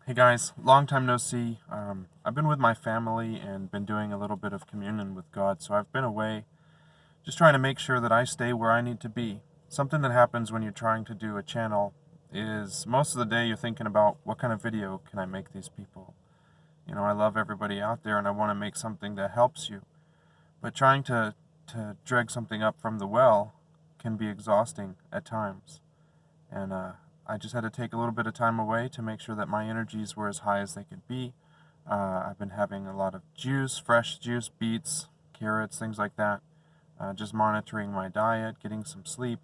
Hey guys, long time no see. I've been with my family and been doing a little bit of communion with God, so I've been away just trying to make sure that I stay where I need to be. Something that happens when you're trying to do a channel is most of the day you're thinking about what kind of video can I make these people. I love everybody out there and I want to make something that helps you, but trying to drag something up from the well can be exhausting at times. And I just had to take a little bit of time away to make sure that my energies were as high as they could be. I've been having a lot of juice, fresh juice, beets, carrots, things like that. Just monitoring my diet, getting some sleep,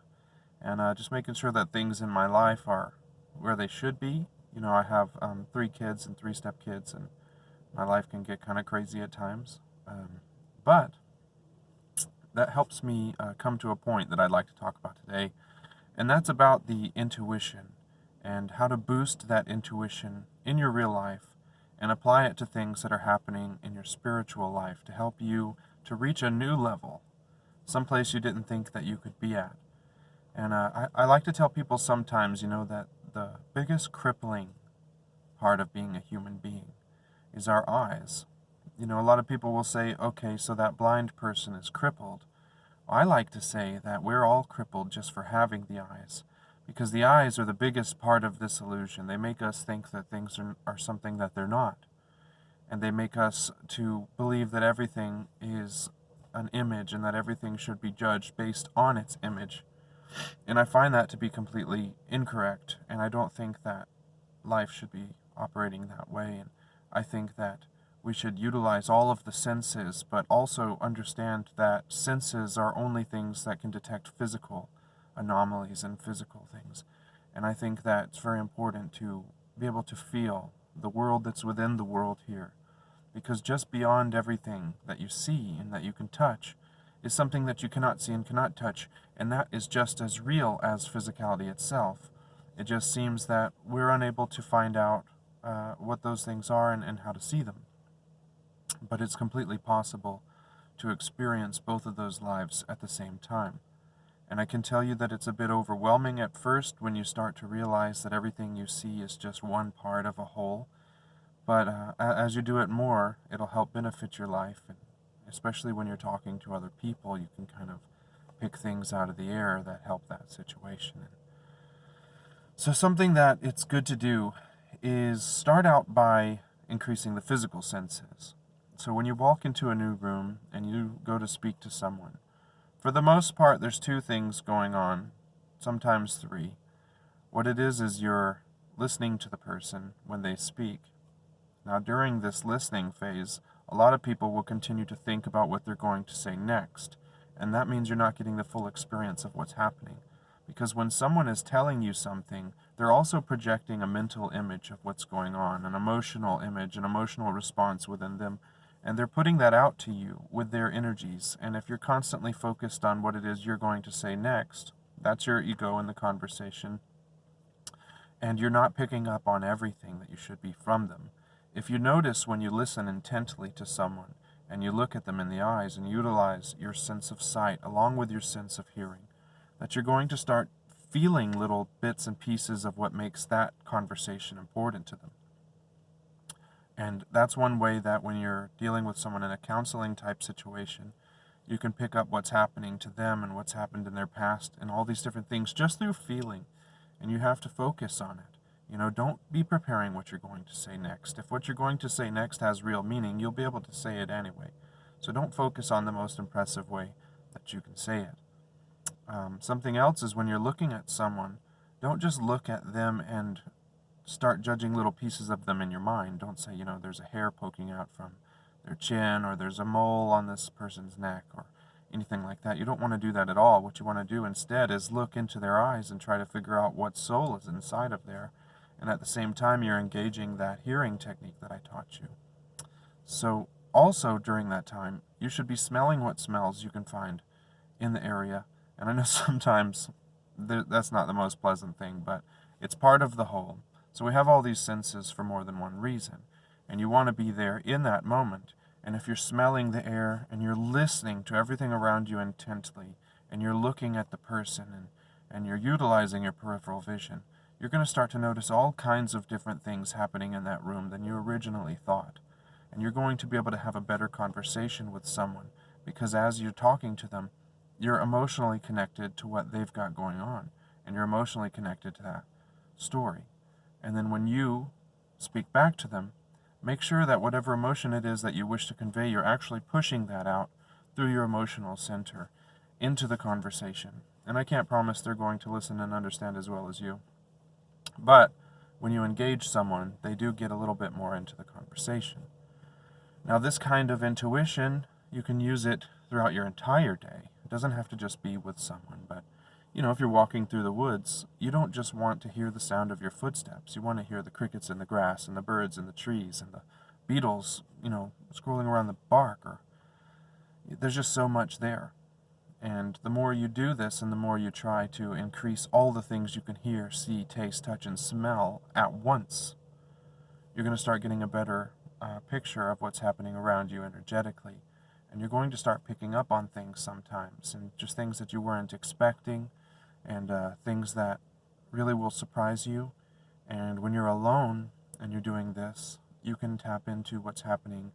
and just making sure that things in my life are where they should be. I have 3 kids and 3 step kids, and my life can get kind of crazy at times. But that helps me come to a point that I'd like to talk about today, and that's about the intuition and how to boost that intuition in your real life and apply it to things that are happening in your spiritual life to help you to reach a new level, someplace you didn't think that you could be at. And I like to tell people sometimes, that the biggest crippling part of being a human being is our eyes. A lot of people will say, okay, so that blind person is crippled. I like to say that we're all crippled just for having the eyes, because the eyes are the biggest part of this illusion. They make us think that things are something that they're not, and they make us to believe that everything is an image and that everything should be judged based on its image. And I find that to be completely incorrect, and I don't think that life should be operating that way. And I think that we should utilize all of the senses, but also understand that senses are only things that can detect physical anomalies and physical things. And I think that it's very important to be able to feel the world that's within the world here. Because just beyond everything that you see and that you can touch is something that you cannot see and cannot touch, and that is just as real as physicality itself. It just seems that we're unable to find out what those things are and how to see them. But it's completely possible to experience both of those lives at the same time. And I can tell you that it's a bit overwhelming at first when you start to realize that everything you see is just one part of a whole. But as you do it more, it'll help benefit your life. And especially when you're talking to other people, you can kind of pick things out of the air that help that situation. So something that it's good to do is start out by increasing the physical senses. So when you walk into a new room and you go to speak to someone, for the most part, there's 2 things going on, sometimes 3. What it is you're listening to the person when they speak. Now, during this listening phase, a lot of people will continue to think about what they're going to say next, and that means you're not getting the full experience of what's happening. Because when someone is telling you something, they're also projecting a mental image of what's going on, an emotional image, an emotional response within them, and they're putting that out to you with their energies. And if you're constantly focused on what it is you're going to say next, that's your ego in the conversation, and you're not picking up on everything that you should be from them. If you notice when you listen intently to someone and you look at them in the eyes and utilize your sense of sight along with your sense of hearing, that you're going to start feeling little bits and pieces of what makes that conversation important to them. And that's one way that when you're dealing with someone in a counseling type situation, you can pick up what's happening to them and what's happened in their past and all these different things just through feeling. And you have to focus on it. Don't be preparing what you're going to say next. If what you're going to say next has real meaning, you'll be able to say it anyway. So don't focus on the most impressive way that you can say it. Something else is when you're looking at someone, don't just look at them and start judging little pieces of them in your mind. Don't say, there's a hair poking out from their chin, or there's a mole on this person's neck, or anything like that. You don't want to do that at all. What you want to do instead is look into their eyes and try to figure out what soul is inside of there. And at the same time, you're engaging that hearing technique that I taught you. So also during that time, you should be smelling what smells you can find in the area. And I know sometimes that's not the most pleasant thing, but it's part of the whole. So we have all these senses for more than one reason. And you want to be there in that moment. And if you're smelling the air and you're listening to everything around you intently, and you're looking at the person and you're utilizing your peripheral vision, you're going to start to notice all kinds of different things happening in that room than you originally thought. And you're going to be able to have a better conversation with someone because as you're talking to them, you're emotionally connected to what they've got going on, and you're emotionally connected to that story. And then when you speak back to them, make sure that whatever emotion it is that you wish to convey, you're actually pushing that out through your emotional center into the conversation. And I can't promise they're going to listen and understand as well as you. But when you engage someone, they do get a little bit more into the conversation. Now, this kind of intuition, you can use it throughout your entire day. It doesn't have to just be with someone, but if you're walking through the woods, you don't just want to hear the sound of your footsteps. You want to hear the crickets in the grass and the birds in the trees and the beetles, scrolling around the bark. Or there's just so much there. And the more you do this and the more you try to increase all the things you can hear, see, taste, touch, and smell at once, you're going to start getting a better picture of what's happening around you energetically. And you're going to start picking up on things sometimes, and just things that you weren't expecting, and things that really will surprise you. And when you're alone and you're doing this, you can tap into what's happening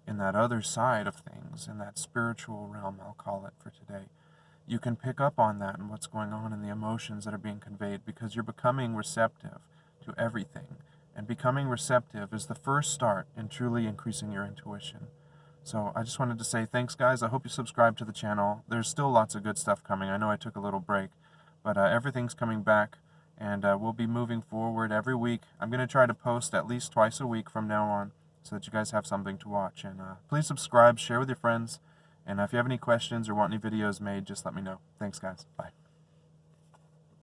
in that other side of things, in that spiritual realm, I'll call it for today. You can pick up on that and what's going on in the emotions that are being conveyed because you're becoming receptive to everything. And becoming receptive is the first start in truly increasing your intuition. So I just wanted to say thanks, guys. I hope you subscribe to the channel. There's still lots of good stuff coming. I know I took a little break, but everything's coming back, and we'll be moving forward every week. I'm going to try to post at least twice a week from now on so that you guys have something to watch. And please subscribe, share with your friends, and if you have any questions or want any videos made, just let me know. Thanks, guys. Bye.